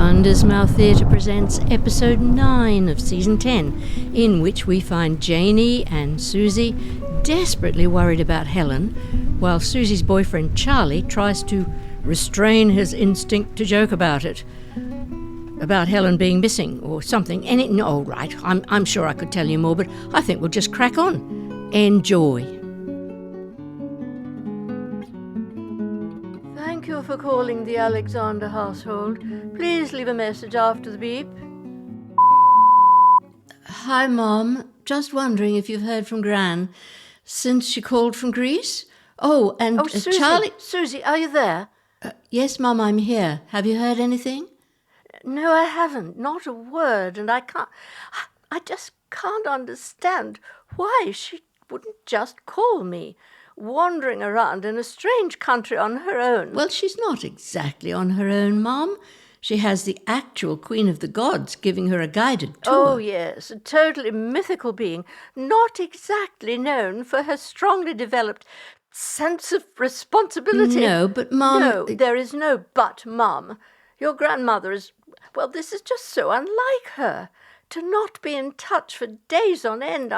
Founder's Mouth Theatre presents episode 9 of season 10, in which we find Janey and Susie desperately worried about Helen, while Susie's boyfriend Charlie tries to restrain his instinct to joke about it. About Helen being missing or something. All right, I'm sure I could tell you more, but I think we'll just crack on. Enjoy. Thank you for calling the Alexander household. Please leave a message after the beep. Hi, Mom. Just wondering if you've heard from Gran since she called from Greece. Susie, Charlie... Susie, are you there? Yes, Mum, I'm here. Have you heard anything? No, I haven't. Not a word. And I just can't understand why she wouldn't just call me, wandering around in a strange country on her own. Well, she's not exactly on her own, Mum. She has the actual Queen of the Gods giving her a guided tour. Oh, yes, a totally mythical being, not exactly known for her strongly developed sense of responsibility. No, but, Mum... No, there is no but, Mum. Your grandmother is... Well, this is just so unlike her. To not be in touch for days on end.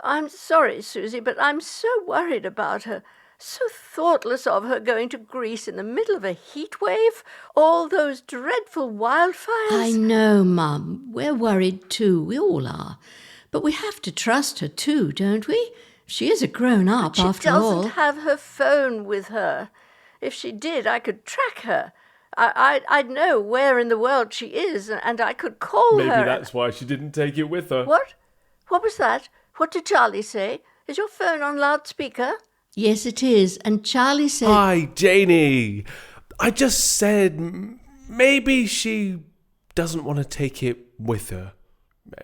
I'm sorry, Susie, but I'm so worried about her. So thoughtless of her going to Greece in the middle of a heat wave. All those dreadful wildfires. I know, Mum. We're worried too. We all are. But we have to trust her too, don't we? She is a grown-up after all. She doesn't have her phone with her. If she did, I could track her. I'd know where in the world she is, and I could call her. Maybe that's why she didn't take it with her. What? What was that? What did Charlie say? Is your phone on loudspeaker? Yes, it is. And Charlie said... Hi, Janey. I just said maybe she doesn't want to take it with her.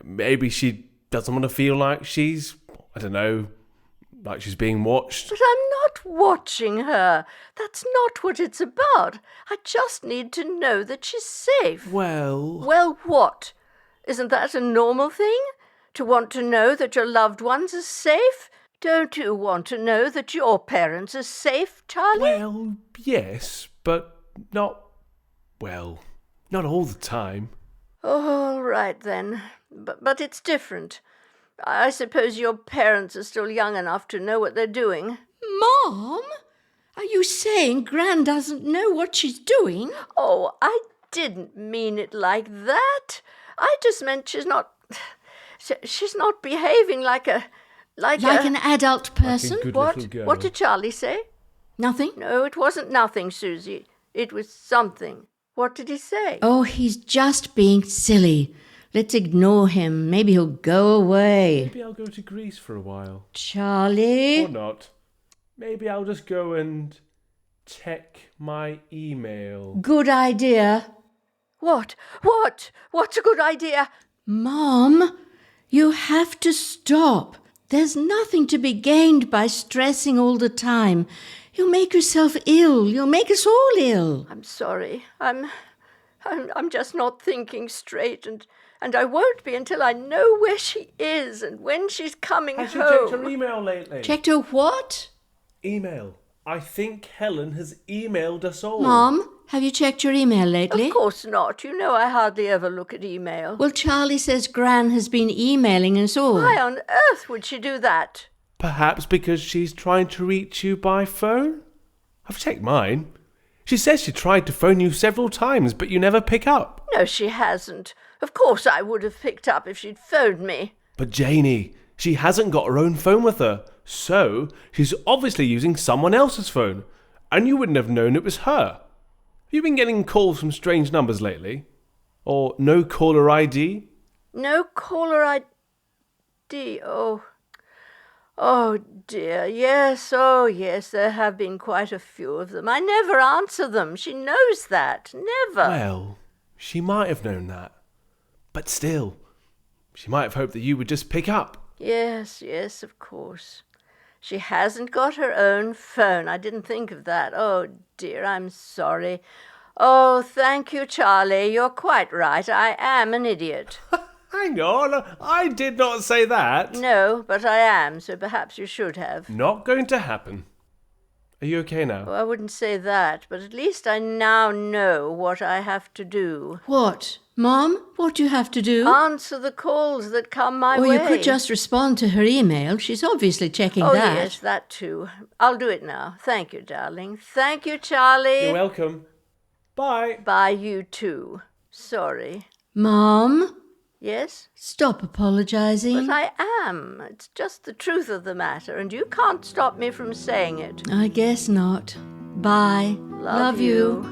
Maybe she doesn't want to feel like she's, I don't know, like she's being watched. But I'm not watching her. That's not what it's about. I just need to know that she's safe. Well... Well, what? Isn't that a normal thing? To want to know that your loved ones are safe? Don't you want to know that your parents are safe, Charlie? Well, yes, but not all the time. All right, then. But it's different. I suppose your parents are still young enough to know what they're doing. Mom? Are you saying Gran doesn't know what she's doing? Oh, I didn't mean it like that. I just meant she's not behaving like an adult person? Like a good What? little girl. What did Charlie say? Nothing? No, it wasn't nothing, Susie. It was something. What did he say? Oh, he's just being silly. Let's ignore him. Maybe he'll go away. Maybe I'll go to Greece for a while. Charlie? Or not. Maybe I'll just go and check my email. Good idea. What? What's a good idea? Mom, you have to stop. There's nothing to be gained by stressing all the time. You'll make yourself ill. You'll make us all ill. I'm sorry. I'm just not thinking straight, and I won't be until I know where she is and when she's coming Has home. she checked her email lately? Checked her what? Email. I think Helen has emailed us all. Mom, have you checked your email lately? Of course not. You know I hardly ever look at email. Well, Charlie says Gran has been emailing us all. Why on earth would she do that? Perhaps because she's trying to reach you by phone? I've checked mine. She says she tried to phone you several times, but you never pick up. No, she hasn't. Of course I would have picked up if she'd phoned me. But Janey, she hasn't got her own phone with her, so she's obviously using someone else's phone, and you wouldn't have known it was her. Have you been getting calls from strange numbers lately? Or no caller ID? No caller ID. Oh dear, yes, there have been quite a few of them. I never answer them. She knows that. Never. Well, she might have known that. But still, she might have hoped that you would just pick up. Yes, of course. She hasn't got her own phone. I didn't think of that. Oh dear, I'm sorry. Oh, thank you, Charlie. You're quite right. I am an idiot. Hang on, I did not say that. No, but I am, so perhaps you should have. Not going to happen. Are you okay now? Oh, I wouldn't say that, but at least I now know what I have to do. What? Mom, what do you have to do? Answer the calls that come my Or way. you could just respond to her email. She's obviously checking Oh, that. yes, that too. I'll do it now. Thank you, darling. Thank you, Charlie. You're welcome. Bye. Bye, you too. Sorry. Mom, Yes? stop apologising. But I am. It's just the truth of the matter, and you can't stop me from saying it. I guess not. Bye. Love you.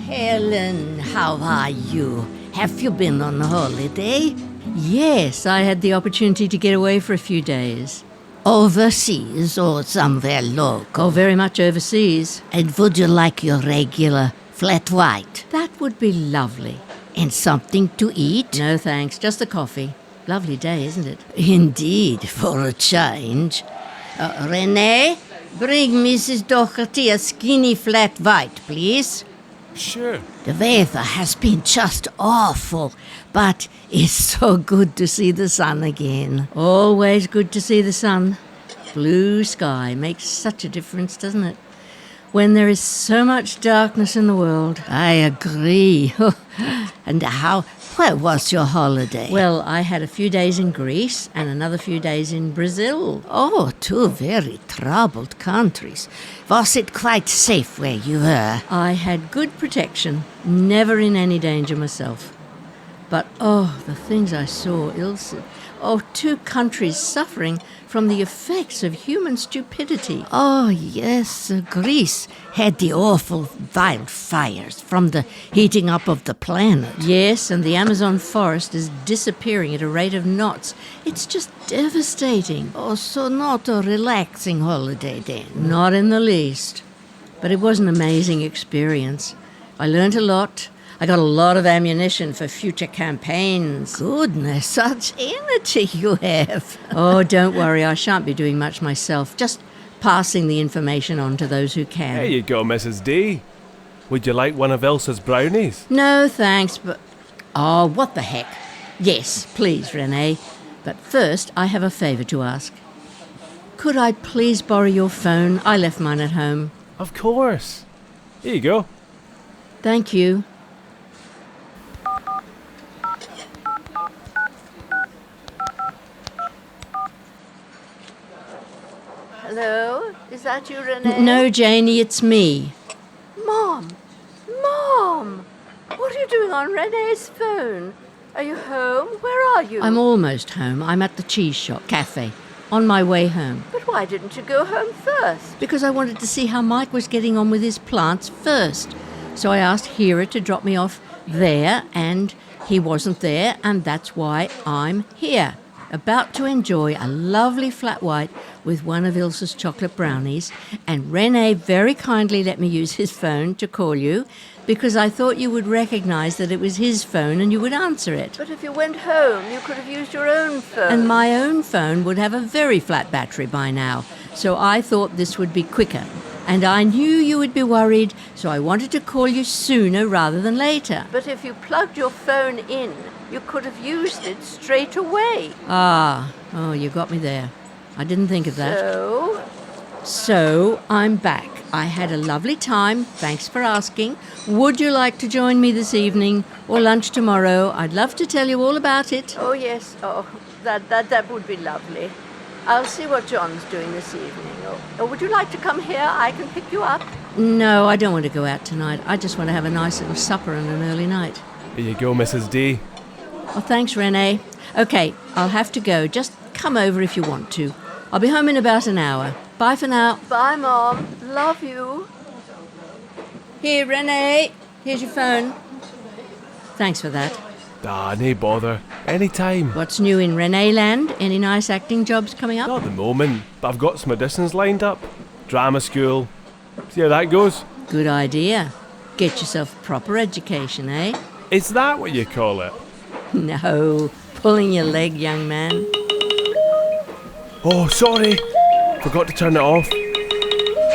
Helen, how are you? Have you been on holiday? Yes, I had the opportunity to get away for a few days. Overseas or somewhere local? Oh, very much overseas. And would you like your regular flat white? That would be lovely. And something to eat? No thanks, just the coffee. Lovely day, isn't it? Indeed, for a change. Rene, bring Mrs. Doherty a skinny flat white, please. Sure. The weather has been just awful, but it's so good to see the sun again. Always good to see the sun. Blue sky makes such a difference, doesn't it? When there is so much darkness in the world. I agree. And where was your holiday? Well, I had a few days in Greece and another few days in Brazil. Oh, two very troubled countries. Was it quite safe where you were? I had good protection, never in any danger myself. But, oh, the things I saw, Ilse. Oh, two countries suffering from the effects of human stupidity. Oh, yes, Greece had the awful wildfires from the heating up of the planet. Yes, and the Amazon forest is disappearing at a rate of knots. It's just devastating. Oh, so not a relaxing holiday then? Not in the least. But it was an amazing experience. I learnt a lot. I got a lot of ammunition for future campaigns. Goodness, such energy you have. Oh, don't worry, I shan't be doing much myself. Just passing the information on to those who can. There you go, Mrs. D. Would you like one of Ilse's brownies? No, thanks, but... Oh, what the heck. Yes, please, Rene. But first, I have a favour to ask. Could I please borrow your phone? I left mine at home. Of course. Here you go. Thank you. Hello? Is that you, Rene? No, Janey, it's me. Mom! Mom! What are you doing on Rene's phone? Are you home? Where are you? I'm almost home. I'm at the cheese shop, cafe, on my way home. But why didn't you go home first? Because I wanted to see how Mike was getting on with his plants first. So I asked Hera to drop me off there, and he wasn't there, and that's why I'm here, about to enjoy a lovely flat white with one of Ilse's chocolate brownies, and Rene very kindly let me use his phone to call you, because I thought you would recognise that it was his phone and you would answer it. But if you went home, you could have used your own phone. And my own phone would have a very flat battery by now, so I thought this would be quicker. And I knew you would be worried, so I wanted to call you sooner rather than later. But if you plugged your phone in, you could have used it straight away. Oh, you got me there. I didn't think of that. So, I'm back. I had a lovely time. Thanks for asking. Would you like to join me this evening or lunch tomorrow? I'd love to tell you all about it. oh yes, that would be lovely. I'll see what John's doing this evening. Or would you like to come here? I can pick you up. No, I don't want to go out tonight. I just want to have a nice little supper and an early night. Here you go, Mrs. D. Oh, thanks, Rene. Okay, I'll have to go. Just come over if you want to. I'll be home in about an hour. Bye for now. Bye, Mom. Love you. Here, Rene. Here's your phone. Thanks for that. No bother. Anytime. What's new in Rene land? Any nice acting jobs coming up? Not at the moment, but I've got some auditions lined up. Drama school. See how that goes? Good idea. Get yourself a proper education, eh? Is that what you call it? No, pulling your leg, young man. Oh, sorry. Forgot to turn it off.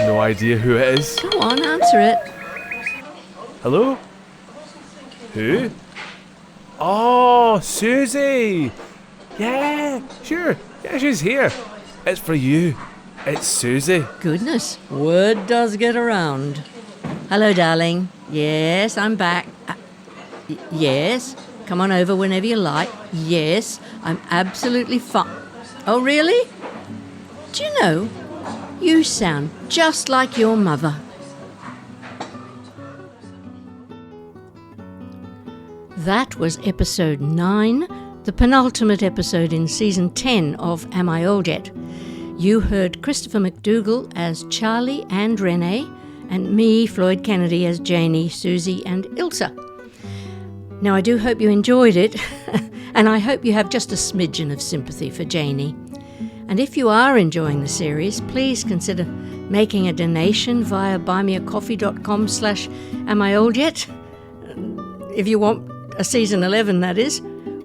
No idea who it is. Go on, answer it. Hello? Who? Oh, Susie! Yeah, sure. Yeah, she's here. It's for you. It's Susie. Goodness, word does get around. Hello, darling. Yes, I'm back. Yes, come on over whenever you like. Yes, I'm absolutely fine. Oh, really? Do you know, you sound just like your mother. That was episode 9, the penultimate episode in season 10 of Am I Old Yet? You heard Christopher McDougall as Charlie and Rene, and me, Flloyd Kennedy, as Janey, Susie and Ilse. Now, I do hope you enjoyed it, and I hope you have just a smidgen of sympathy for Janey. And if you are enjoying the series, please consider making a donation via buymeacoffee.com/amioldYet, if you want a season 11, that is,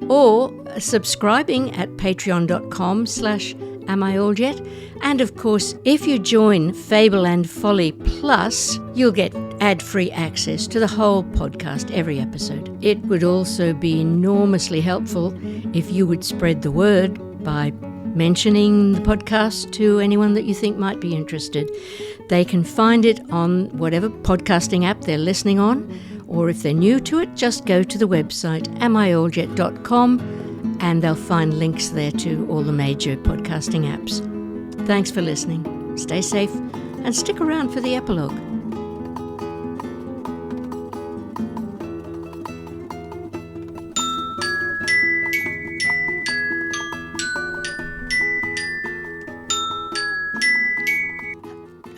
or subscribing at patreon.com/amioldYet. And of course, if you join Fable and Folly Plus, you'll get ad-free access to the whole podcast every episode. It would also be enormously helpful if you would spread the word by mentioning the podcast to anyone that you think might be interested. They can find it on whatever podcasting app they're listening on, or if they're new to it, just go to the website amioldYet.com and they'll find links there to all the major podcasting apps. Thanks for listening. Stay safe and stick around for the epilogue.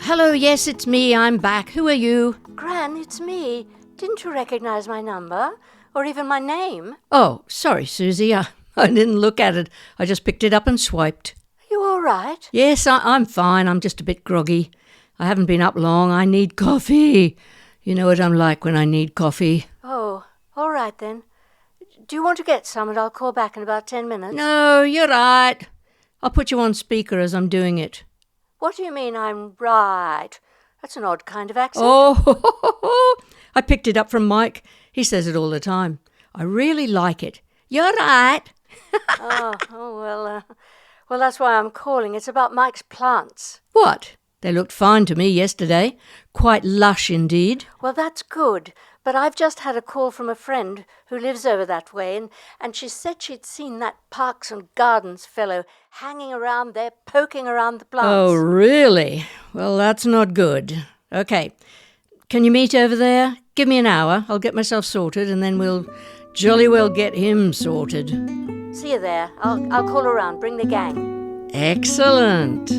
Hello, yes, it's me. I'm back. Who are you? Gran, it's me. Didn't you recognize my number? Or even my name? Oh, sorry, Susie. I didn't look at it. I just picked it up and swiped. You all right? Yes, I'm fine. I'm just a bit groggy. I haven't been up long. I need coffee. You know what I'm like when I need coffee. Oh, all right then. Do you want to get some and I'll call back in about 10 minutes? No, you're right. I'll put you on speaker as I'm doing it. What do you mean I'm right? That's an odd kind of accent. Oh, I picked it up from Mike. He says it all the time. I really like it. You're right. Well, that's why I'm calling. It's about Mike's plants. What? They looked fine to me yesterday. Quite lush indeed. Well, that's good. But I've just had a call from a friend who lives over that way, and she said she'd seen that Parks and Gardens fellow hanging around there, poking around the plants. Oh, really? Well, that's not good. Okay. Can you meet over there? Give me an hour. I'll get myself sorted, and then we'll jolly well get him sorted. See you there. I'll call around. Bring the gang. Excellent.